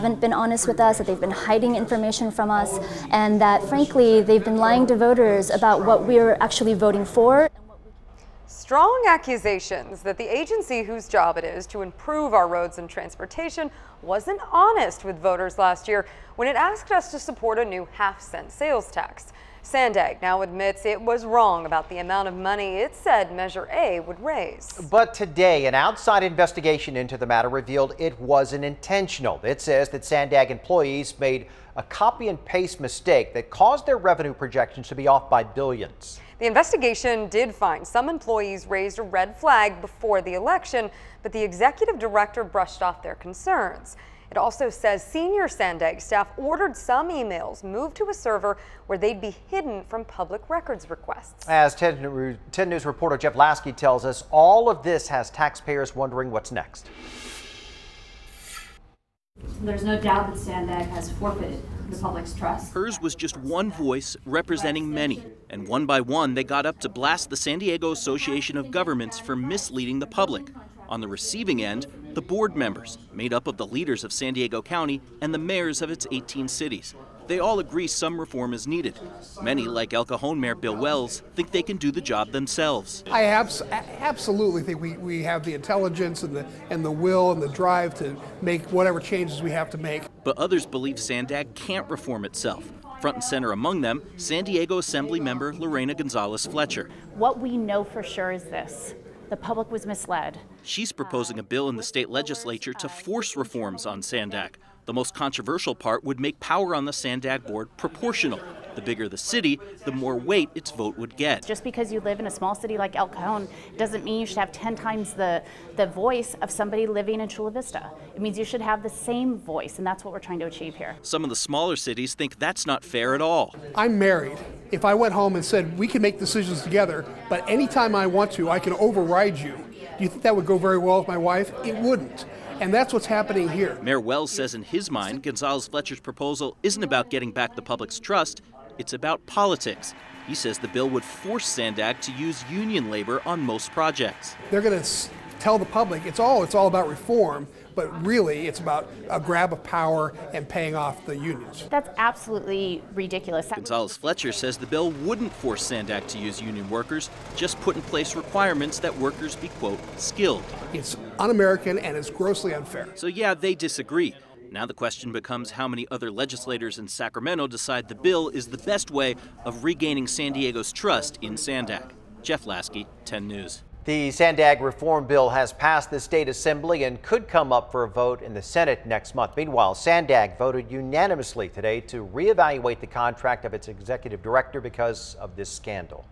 Haven't been honest with us, that they've been hiding information from us, and that frankly they've been lying to voters about what we're actually voting for. Strong accusations that the agency whose job it is to improve our roads and transportation wasn't honest with voters last year when it asked us to support a new half-cent sales tax. SANDAG now admits it was wrong about the amount of money it said Measure A would raise. But today, an outside investigation into the matter revealed it wasn't intentional. It says that SANDAG employees made a copy and paste mistake that caused their revenue projections to be off by billions. The investigation did find some employees raised a red flag before the election, but the executive director brushed off their concerns. It also says senior SANDAG staff ordered some emails moved to a server where they'd be hidden from public records requests. As 10 News reporter Jeff Lasky tells us, all of this has taxpayers wondering what's next. There's no doubt that SANDAG has forfeited the public's trust. Hers was just one voice representing many, and one by one they got up to blast the San Diego Association of Governments for misleading the public. On the receiving end, the board members, made up of the leaders of San Diego County and the mayors of its 18 cities. They all agree some reform is needed. Many, like El Cajon Mayor Bill Wells, think they can do the job themselves. I absolutely think we have the intelligence and the will and the drive to make whatever changes we have to make. But others believe SANDAG can't reform itself. Front and center among them, San Diego Assembly member Lorena Gonzalez Fletcher. What we know for sure is this: the public was misled. She's proposing a bill in the state legislature to force reforms on SANDAG. The most controversial part would make power on the SANDAG board proportional. The bigger the city, the more weight its vote would get. Just because you live in a small city like El Cajon doesn't mean you should have 10 times the voice of somebody living in Chula Vista. It means you should have the same voice, and that's what we're trying to achieve here. Some of the smaller cities think that's not fair at all. I'm married. If I went home and said we can make decisions together, but anytime I want to, I can override you, do you think that would go very well with my wife? It wouldn't. And that's what's happening here. Mayor Wells says in his mind, Gonzalez Fletcher's proposal isn't about getting back the public's trust, it's about politics. He says the bill would force SANDAG to use union labor on most projects. They're going to tell the public it's all about reform, but really it's about a grab of power and paying off the unions. That's absolutely ridiculous. Gonzalez Fletcher says the bill wouldn't force SANDAG to use union workers, just put in place requirements that workers be, quote, skilled. It's un-American and it's grossly unfair. So yeah, they disagree. Now the question becomes how many other legislators in Sacramento decide the bill is the best way of regaining San Diego's trust in SANDAG. Jeff Lasky, 10 News. The SANDAG reform bill has passed the state assembly and could come up for a vote in the Senate next month. Meanwhile, SANDAG voted unanimously today to reevaluate the contract of its executive director because of this scandal.